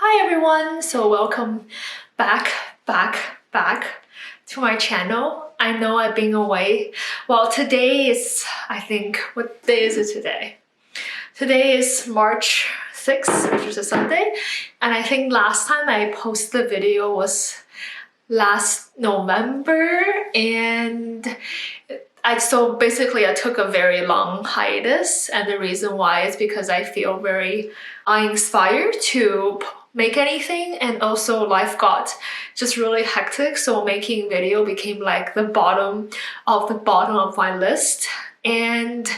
Hi everyone! So welcome back to my channel. I know I've been away. Well, today is, what day is it today? Today is March 6th, which is a Sunday. And I think last time I posted the video was last November, and so basically I took a very long hiatus, and the reason why is because I feel very uninspired to make anything, and also life got just really hectic, so making video became like the bottom of my list. And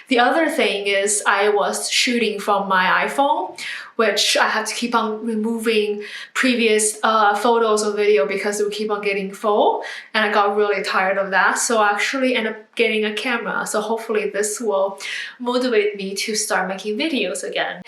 the other thing is I was shooting from my iPhone, which I had to keep on removing previous photos or video because it would keep on getting full, and I got really tired of that. So I actually ended up getting a camera. So hopefully this will motivate me to start making videos again.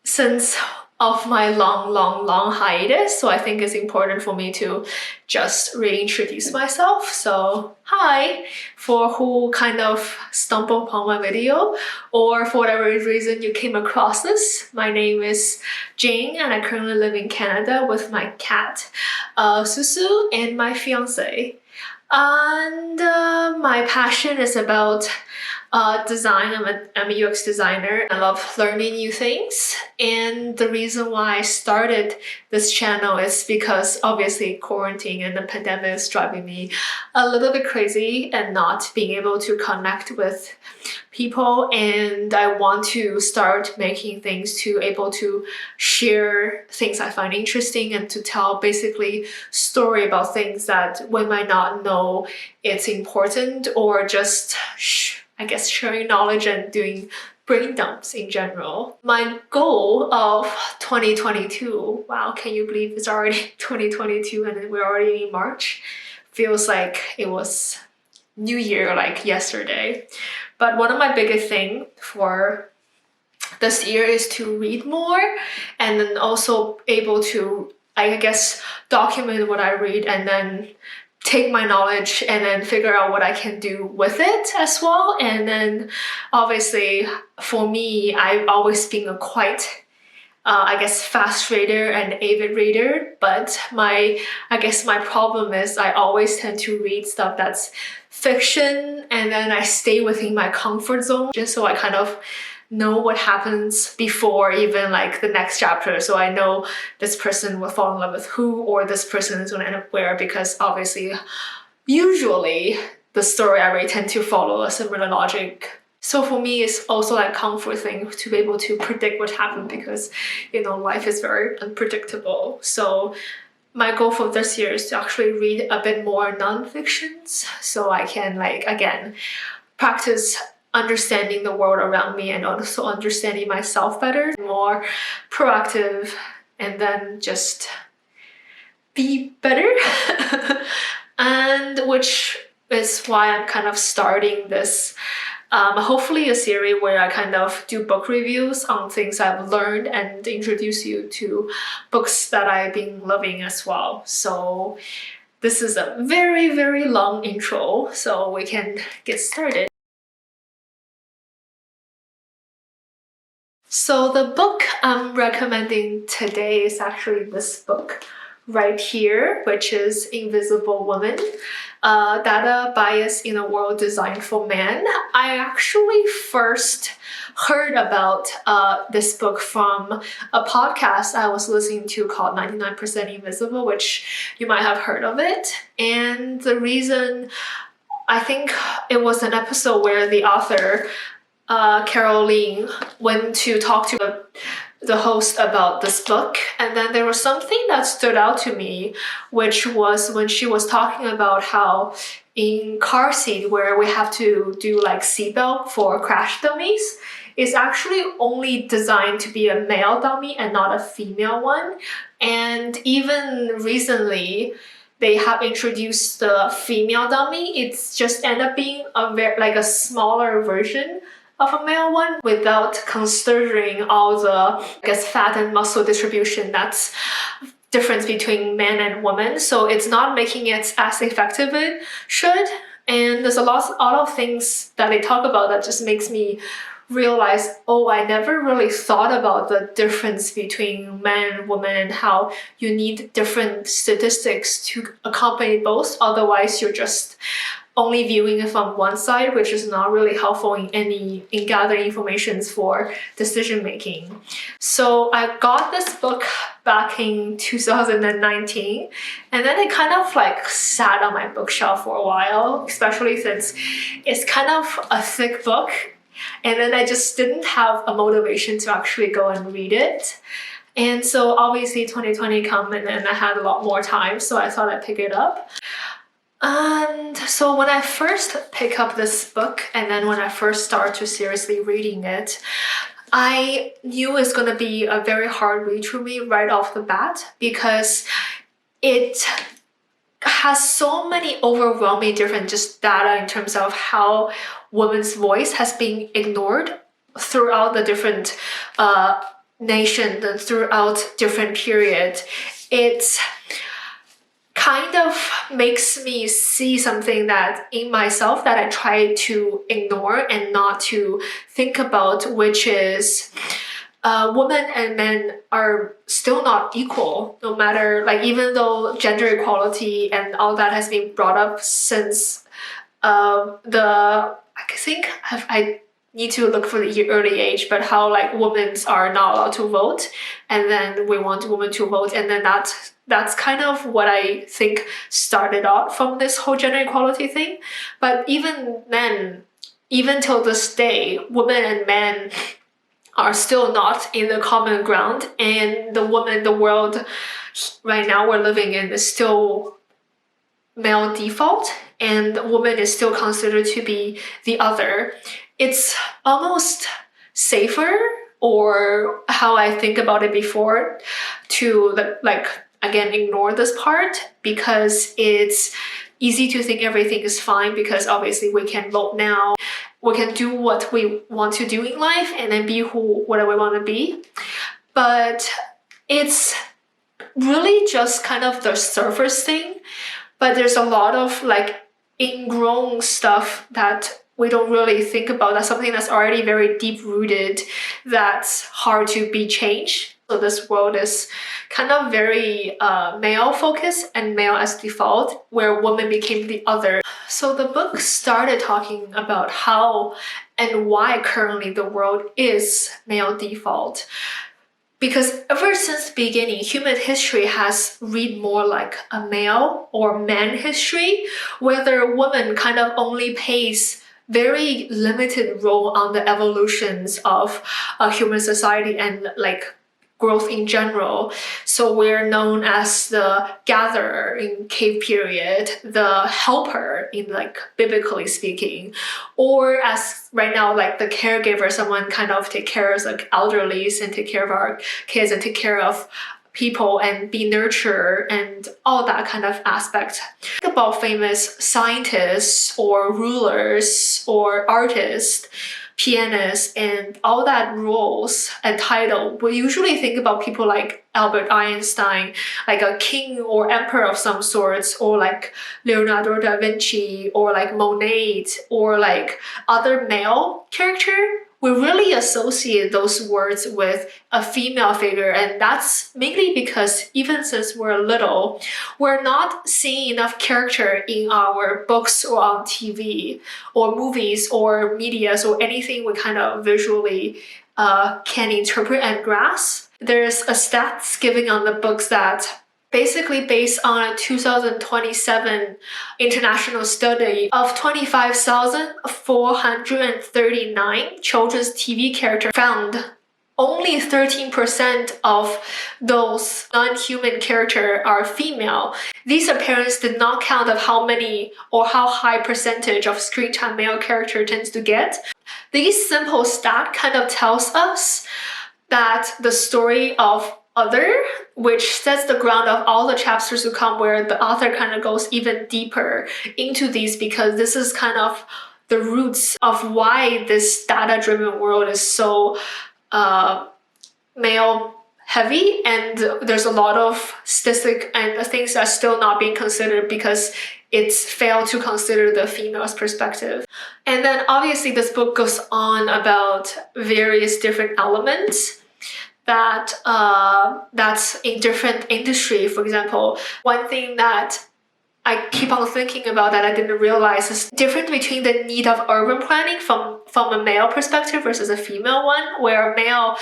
Since of my long hiatus, so I think it's important for me to just reintroduce myself. So hi, for who kind of stumbled upon my video, or for whatever reason you came across this. My name is Jane, and I currently live in Canada with my cat Susu and my fiance. And my passion is about design. I'm a UX designer. I love learning new things, and the reason why I started this channel is because obviously quarantine and the pandemic is driving me a little bit crazy and not being able to connect with people, and I want to start making things to able to share things I find interesting and to tell basically story about things that we might not know it's important, or just I guess sharing knowledge and doing brain dumps in general. My goal of 2022, wow, can you believe it's already 2022 and we're already in March? Feels like it was New Year like yesterday. But one of my biggest things for this year is to read more, and then also able to, I guess, document what I read and then take my knowledge and then figure out what I can do with it as well. And then obviously for me, I've always been a quite I guess fast reader and avid reader, but I guess my problem is I always tend to read stuff that's fiction, and then I stay within my comfort zone just so I kind of know what happens before even like the next chapter. So I know this person will fall in love with who, or this person is going to end up where, because obviously usually the story I read tend to follow a similar logic. So for me, it's also like comfort thing to be able to predict what happened, because you know life is very unpredictable. So my goal for this year is to actually read a bit more non-fictions, so I can like again practice understanding the world around me and also understanding myself better, more proactive, and then just be better. And which is why I'm kind of starting this hopefully a series where I kind of do book reviews on things I've learned and introduce you to books that I've been loving as well. So this is a very long intro, so we can get started. So the book I'm recommending today is actually this book right here, which is Invisible Woman, Data, Bias in a World Designed for Men. I actually first heard about this book from a podcast I was listening to called 99% Invisible, which you might have heard of it. And the reason, I think it was an episode where the author Caroline went to talk to the host about this book, and then there was something that stood out to me, which was when she was talking about how in car seat where we have to do like seatbelt for crash dummies, is actually only designed to be a male dummy and not a female one. And even recently they have introduced the female dummy. It's just end up being a smaller version of a male one without considering all the, I guess, fat and muscle distribution that's difference between men and women. So it's not making it as effective as it should. And there's a lot of things that they talk about that just makes me realized, oh, I never really thought about the difference between men and women and how you need different statistics to accompany both. Otherwise, you're just only viewing it from one side, which is not really helpful in gathering information for decision making. So I got this book back in 2019, and then it kind of like sat on my bookshelf for a while, especially since it's kind of a thick book. And then I just didn't have a motivation to actually go and read it. And so obviously 2020 come and then I had a lot more time, so I thought I'd pick it up. And so when I first pick up this book, and then when I first start to seriously reading it, I knew it's going to be a very hard read for me right off the bat, because it has so many overwhelming different just data in terms of how women's voice has been ignored throughout the different nations and throughout different periods. It's kind of makes me see something that in myself that I try to ignore and not to think about, which is women and men are still not equal, no matter, like, even though gender equality and all that has been brought up since I need to look for the early age, but how like women are not allowed to vote, and then we want women to vote, and then that's kind of what I think started out from this whole gender equality thing. But even then, even till this day, women and men are still not in the common ground, and the world right now we're living in is still male default, and the woman is still considered to be the other. It's almost safer, or how I think about it before, to like again ignore this part, because it's easy to think everything is fine because obviously we can vote now, we can do what we want to do in life and then be whatever we want to be. But it's really just kind of the surface thing, but there's a lot of like ingrown stuff that we don't really think about. That's something that's already very deep rooted, that's hard to be changed. So this world is kind of very male focused and male as default, where women became the other. So the book started talking about how and why currently the world is male default. Because ever since the beginning, human history has read more like a male or man history, whether woman kind of only plays very limited role on the evolutions of human society and like growth in general. So we're known as the gatherer in cave period, the helper in like biblically speaking, or as right now like the caregiver, someone kind of take care of like elderlies and take care of our kids and take care of people and be nurturer and all that kind of aspect. Think about famous scientists or rulers or artists, pianists, and all that roles and title. We usually think about people like Albert Einstein, like a king or emperor of some sorts, or like Leonardo da Vinci, or like Monet, or like other male character. We really associate those words with a female figure, and that's mainly because even since we're little, we're not seeing enough character in our books or on TV or movies or medias or anything we kind of visually can interpret and grasp. There's a stats given on the books that basically based on a 2027 international study of 25,439 children's TV characters, found only 13% of those non-human characters are female. These appearance did not count of how many or how high percentage of screen time male character tends to get. These simple stat kind of tells us that the story of other, which sets the ground of all the chapters to come, where the author kind of goes even deeper into these, because this is kind of the roots of why this data-driven world is so male heavy, and there's a lot of statistics and things that are still not being considered because it's failed to consider the female's perspective. And then obviously this book goes on about various different elements that's in different industry. For example, one thing that I keep on thinking about that I didn't realize is difference between the need of urban planning from a male perspective versus a female one, where a male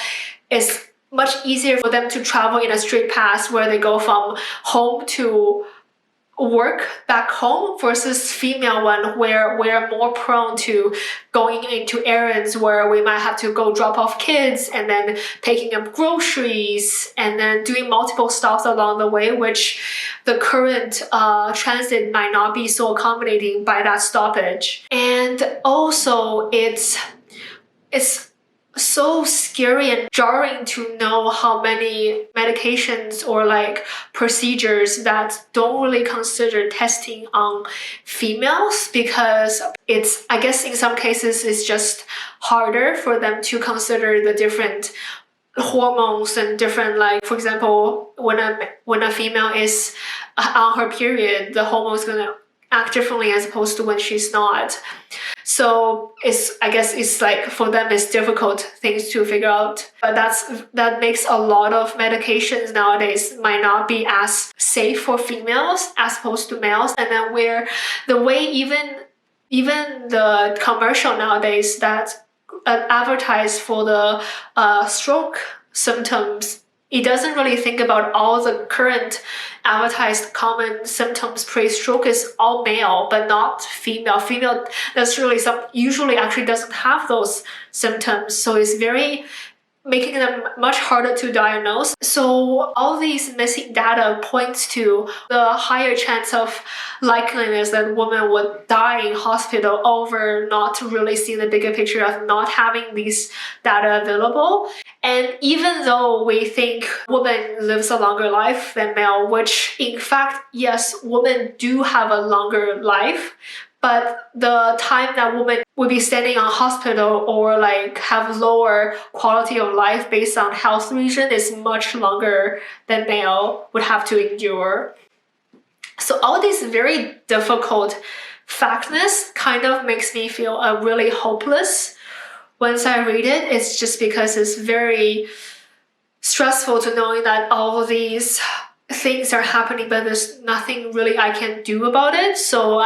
is much easier for them to travel in a straight path where they go from home to work back home, versus female one where we're more prone to going into errands where we might have to go drop off kids and then picking up groceries and then doing multiple stops along the way, which the current transit might not be so accommodating by that stoppage. And also it's so scary and jarring to know how many medications or like procedures that don't really consider testing on females, because it's, I guess in some cases it's just harder for them to consider the different hormones and different, like for example, when a female is on her period, the hormone's gonna act differently as opposed to when she's not. So I guess it's like for them it's difficult things to figure out. But that makes a lot of medications nowadays might not be as safe for females as opposed to males. And then where the way even the commercial nowadays that advertise for the stroke symptoms, it doesn't really think about all the current advertised common symptoms pre-stroke is all male, but not female. Female, that's really usually actually doesn't have those symptoms. So it's very making them much harder to diagnose. So all these missing data points to the higher chance of likeliness that women would die in hospital over not really seeing the bigger picture of not having these data available. And even though we think woman lives a longer life than male, which in fact, yes, women do have a longer life, but the time that women would be staying on hospital or like have lower quality of life based on health reason is much longer than male would have to endure. So all these very difficult factness kind of makes me feel really hopeless once I read it. It's just because it's very stressful to knowing that all these things are happening, but there's nothing really I can do about it. So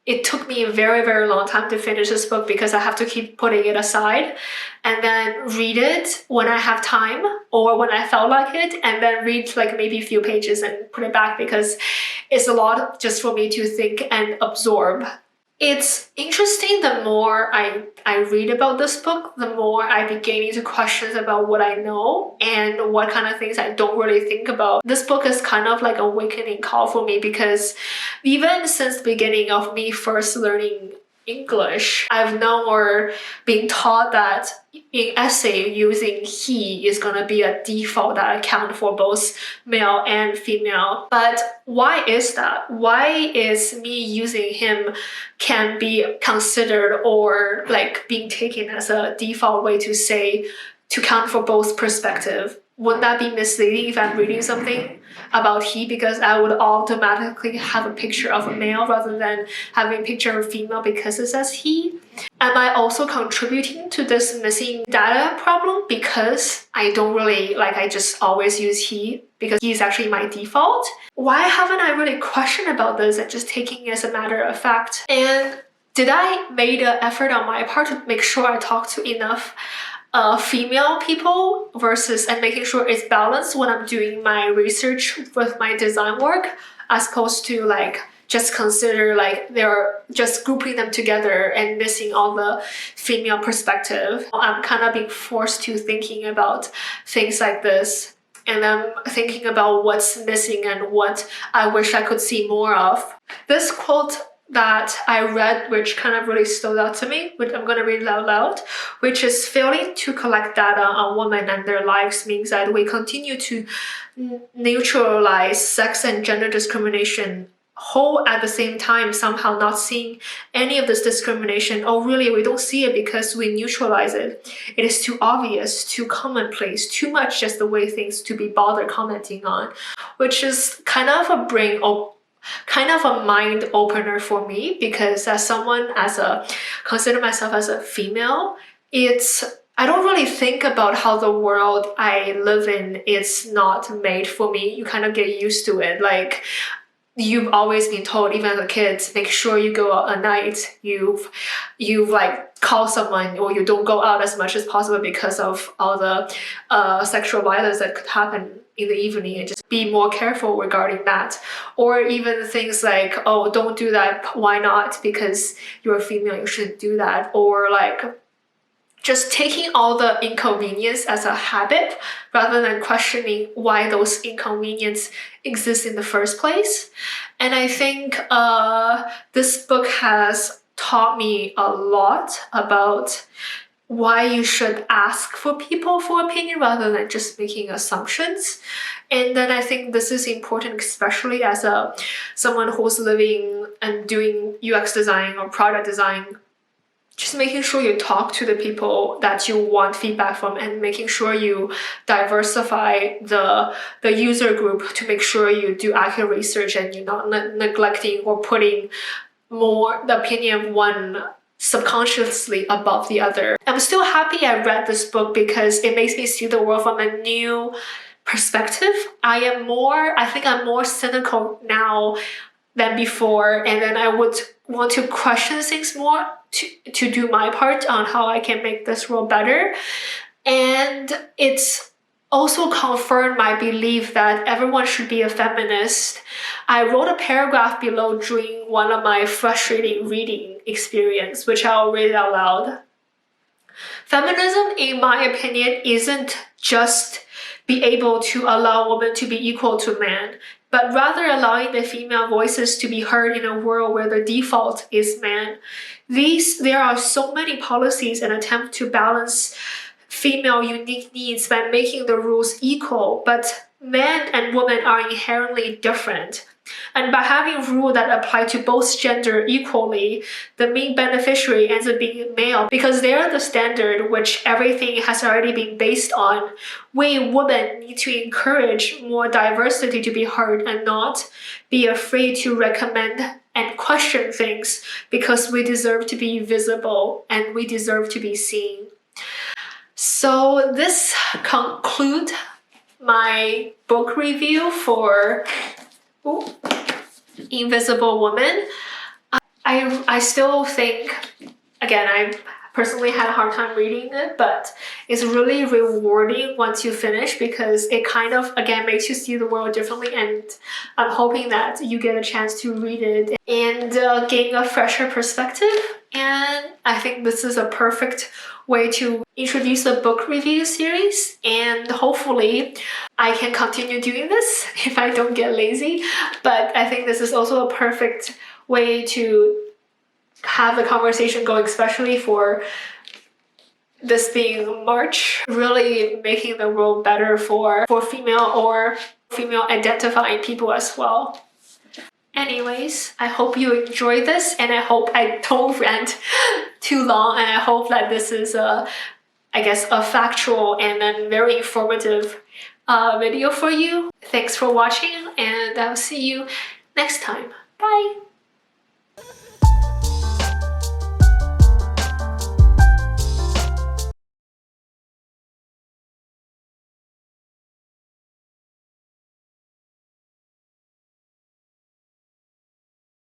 it took me a very, very long time to finish this book because I have to keep putting it aside and then read it when I have time or when I felt like it, and then read like maybe a few pages and put it back because it's a lot just for me to think and absorb. It's interesting, the more I read about this book, the more I begin into questions about what I know and what kind of things I don't really think about. This book is kind of like a awakening call for me because even since the beginning of me first learning English, I've known or been taught that in essay using he is going to be a default that account for both male and female. But why is that? Why is me using him can be considered or like being taken as a default way to say to count for both perspective? Wouldn't that be misleading if I'm reading something about he, because I would automatically have a picture of a male rather than having a picture of a female because it says he? Am I also contributing to this missing data problem because I don't really, like I just always use he because he is actually my default? Why haven't I really questioned about this and just taking it as a matter of fact? And did I make an effort on my part to make sure I talk to enough female people versus and making sure it's balanced when I'm doing my research with my design work, as opposed to like just consider like they're just grouping them together and missing all the female perspective? I'm kind of being forced to thinking about things like this, and I'm thinking about what's missing and what I wish I could see more of. This quote that I read, which kind of really stood out to me, which I'm going to read it out loud, which is failing to collect data on women and their lives means that we continue to neutralize sex and gender discrimination, whole at the same time somehow not seeing any of this discrimination, or really we don't see it because we neutralize it. It is too obvious, too commonplace, too much just the way things to be bothered commenting on, which is kind of a brain kind of a mind opener for me, because as someone, consider myself as a female, I don't really think about how the world I live in is not made for me. You kind of get used to it. Like, you've always been told, even as a kid, make sure you go out at night. You've like call someone, or you don't go out as much as possible because of all the sexual violence that could happen in the evening, and just be more careful regarding that. Or even things like, oh, don't do that. Why not? Because you're a female, you shouldn't do that. Or like, just taking all the inconvenience as a habit rather than questioning why those inconveniences exist in the first place. And I think this book has taught me a lot about why you should ask for people for opinion rather than just making assumptions. And then I think this is important, especially as someone who's living and doing UX design or product design. Just making sure you talk to the people that you want feedback from, and making sure you diversify the user group to make sure you do accurate research and you're not neglecting or putting more the opinion of one subconsciously above the other. I'm still happy I read this book because it makes me see the world from a new perspective. I think I'm more cynical now than before, and then I would want to question things more to do my part on how I can make this world better. And it's also confirmed my belief that everyone should be a feminist. I wrote a paragraph below during one of my frustrating reading experience, which I'll read out loud. Feminism, in my opinion, isn't just be able to allow women to be equal to men, but rather allowing the female voices to be heard in a world where the default is man. There are so many policies and attempts to balance female unique needs by making the rules equal, but men and women are inherently different. And by having rules that apply to both gender equally, the main beneficiary ends up being male because they are the standard which everything has already been based on. We women need to encourage more diversity to be heard and not be afraid to recommend and question things, because we deserve to be visible and we deserve to be seen. So this concludes my book review for Invisible Woman. I still think, again, I personally had a hard time reading it, but it's really rewarding once you finish, because it kind of, again, makes you see the world differently, and I'm hoping that you get a chance to read it and gain a fresher perspective. And I think this is a perfect way to introduce a book review series, and hopefully I can continue doing this if I don't get lazy. But I think this is also a perfect way to have the conversation going, especially for this being March, really making the world better for female or female identifying people as well. Anyways, I hope you enjoyed this, and I hope I don't rant too long, and I hope that this is a factual and then very informative video for you. Thanks for watching, and I'll see you next time. Bye!